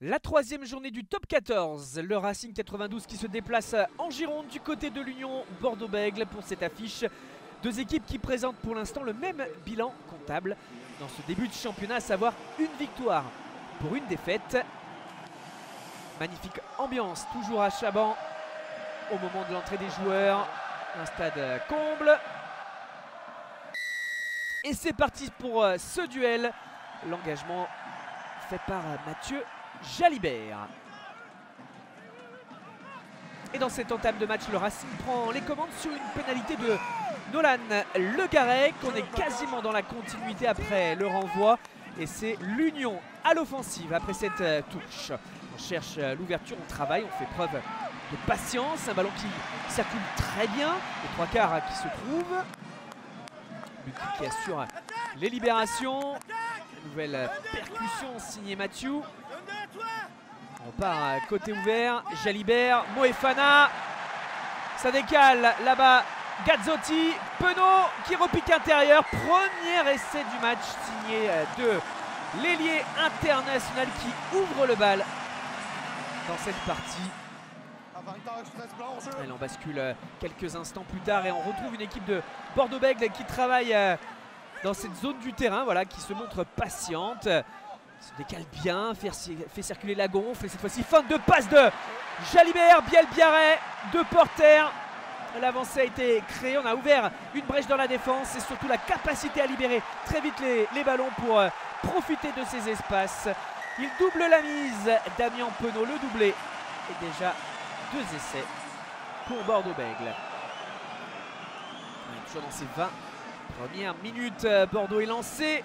La troisième journée du top 14, le Racing 92 qui se déplace en Gironde du côté de l'Union Bordeaux-Bègles pour cette affiche. Deux équipes qui présentent pour l'instant le même bilan comptable dans ce début de championnat, à savoir une victoire pour une défaite. Magnifique ambiance toujours à Chaban au moment de l'entrée des joueurs. Un stade comble. Et c'est parti pour ce duel. L'engagement fait par Mathieu Jalibert. Et dans cette entame de match, le Racing prend les commandes sur une pénalité de Nolan Le Garec. On est quasiment dans la continuité après le renvoi. Et c'est l'Union à l'offensive après cette touche. On cherche l'ouverture, on travaille, on fait preuve de patience. Un ballon qui circule très bien. Les trois quarts qui se trouvent. Lucu qui assure les libérations. Nouvelle percussion signée Mathieu. On part côté ouvert. Jalibert, Moefana. Ça décale là-bas. Gazzotti. Penaud qui repique intérieur. Premier essai du match signé de l'ailier international qui ouvre le bal dans cette partie. Elle en bascule quelques instants plus tard et on retrouve une équipe de Bordeaux-Bègles qui travaille dans cette zone du terrain, voilà, qui se montre patiente, se décale bien, fait circuler la gonfle et cette fois-ci fin de passe de Jalibert, Biel-Biarret, deux porteurs. L'avancée a été créée, on a ouvert une brèche dans la défense et surtout la capacité à libérer très vite les ballons pour profiter de ces espaces. Il double la mise, Damien Penaud, le doublé et déjà deux essais pour Bordeaux-Bègles. Toujours dans ces 20 premières minutes, Bordeaux est lancé.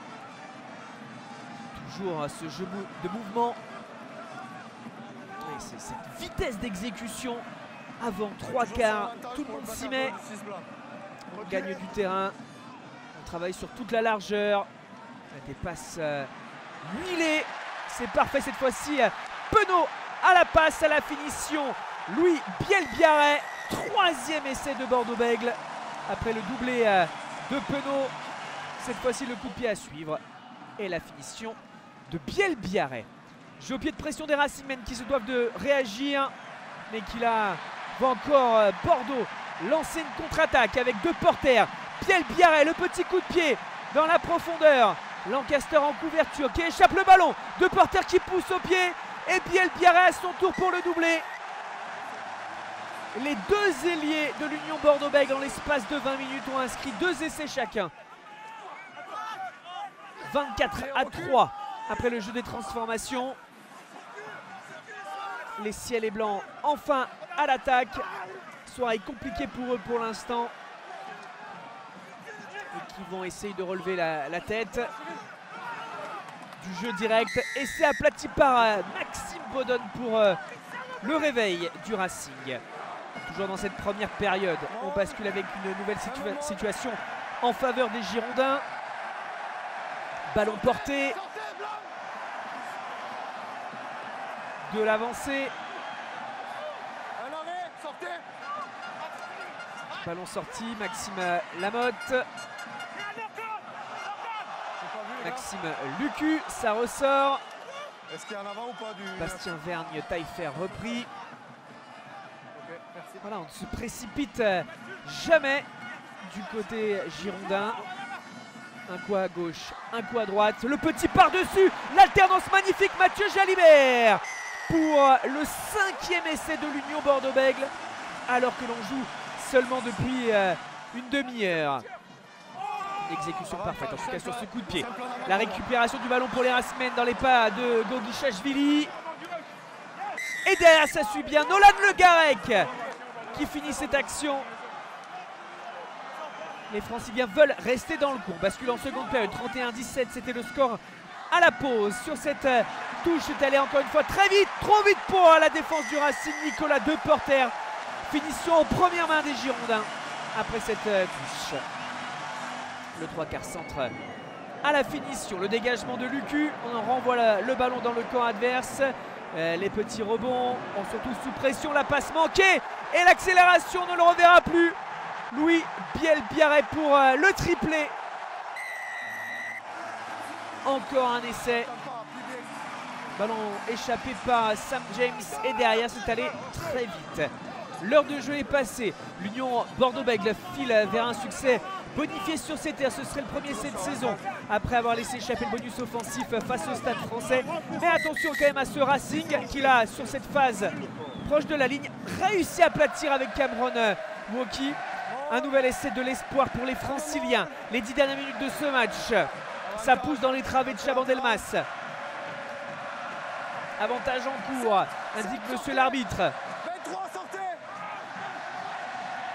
Toujours ce jeu de mouvement. C'est cette vitesse d'exécution avant trois quarts. Tout le monde s'y met. On gagne du terrain. On travaille sur toute la largeur. Des passes huilées. C'est parfait cette fois-ci. Penaud à la passe, à la finition. Louis Biel-Biarret. Troisième essai de Bordeaux-Bègles. Après le doublé de Penaud. Cette fois-ci le coup de pied à suivre. Et la finition de Biel-Biarret. Jeu au pied de pression des Racingmen qui se doivent de réagir. Mais qui là va encore Bordeaux lancer une contre-attaque avec deux porteurs. Biel-Biarret, le petit coup de pied dans la profondeur. Lancaster en couverture qui échappe le ballon. Deux porteurs qui poussent au pied. Et Biel-Biarret à son tour pour le doubler. Les deux ailiers de l'Union Bordeaux-Bègles en l'espace de 20 minutes ont inscrit deux essais chacun. 24-3 après le jeu des transformations. Les ciels et blancs enfin à l'attaque. Soirée compliquée pour eux pour l'instant. Et qui vont essayer de relever la tête. Du jeu direct. Et c'est aplati par Maxime Baudonne pour le réveil du Racing. Toujours dans cette première période, on bascule avec une nouvelle situation en faveur des Girondins. Ballon porté. De l'avancée. Ballon sorti, Maxime Lamotte. Maxime Lucu, ça ressort. Est-ce qu'il y a un avant ou pas du... Bastien Vergne, Taillefer repris. Voilà, on ne se précipite jamais du côté girondin. Un coup à gauche, un coup à droite. Le petit par-dessus, l'alternance magnifique, Mathieu Jalibert pour le 5e essai de l'Union Bordeaux-Bègles. Alors que l'on joue seulement depuis une demi-heure. Exécution parfaite, en tout cas sur ce coup de pied. La récupération du ballon pour les Racingmen dans les pas de Gogichashvili. Et derrière, ça suit bien Nolan Le Garec qui finit cette action. Les Franciliens veulent rester dans le coup. Bascule en seconde période, 31-17, c'était le score à la pause. Sur cette touche, c'est allé encore une fois très vite, trop vite pour la défense du Racing. Nicolas Deporter. Finition en première main des Girondins après cette touche. Le 3/4 centre à la finition. Le dégagement de Lucu. On renvoie le ballon dans le camp adverse. Les petits rebonds, on se retrouve sous pression. La passe manquée et l'accélération, on ne le reverra plus. Louis Biel-Biarret pour le triplé. Encore un essai Ballon échappé par Sam James et derrière c'est allé très vite. L'heure de jeu est passée. L'Union Bordeaux-Bègles file vers un succès bonifié sur ses terres. Ce serait le premier cette saison après avoir laissé échapper le bonus offensif face au Stade Français. Mais attention quand même à ce Racing qui là sur cette phase proche de la ligne réussit à aplatir avec Cameron Woki. Un nouvel essai de l'espoir pour les Franciliens. Les 10 dernières minutes de ce match. Ça pousse dans les travées de Chabandelmas. Avantage en cours, indique monsieur l'arbitre.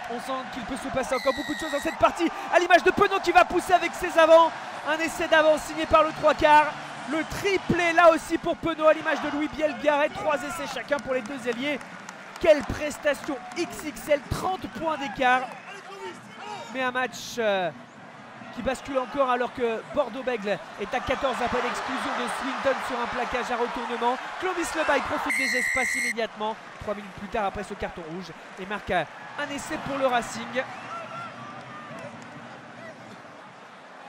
On sent qu'il peut se passer encore beaucoup de choses dans cette partie. À l'image de Penaud qui va pousser avec ses avants. Un essai d'avant signé par le 3/4. Le triplé là aussi pour Penaud à l'image de Louis Bielgaret. 3 essais chacun pour les deux ailiers. Quelle prestation XXL, 30 points d'écart. Mais un match qui bascule encore alors que Bordeaux-Bègles est à 14 après l'exclusion de Swinton sur un plaquage à retournement. Clovis Lebaille profite des espaces immédiatement. 3 minutes plus tard après ce carton rouge et marque un essai pour le Racing.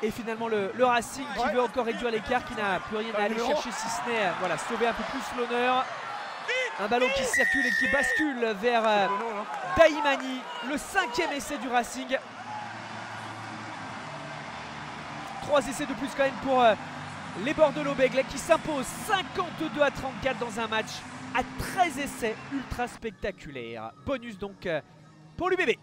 Et finalement le Racing qui veut encore réduire l'écart, qui n'a plus rien à aller chercher si ce n'est voilà, sauver un peu plus l'honneur. Un ballon qui circule et qui bascule vers Daïmani, le 5e essai du Racing. 3 essais de plus quand même pour les Bordeaux-Bègles qui s'imposent 52-34 dans un match à 13 essais ultra spectaculaires. Bonus donc pour l'UBB.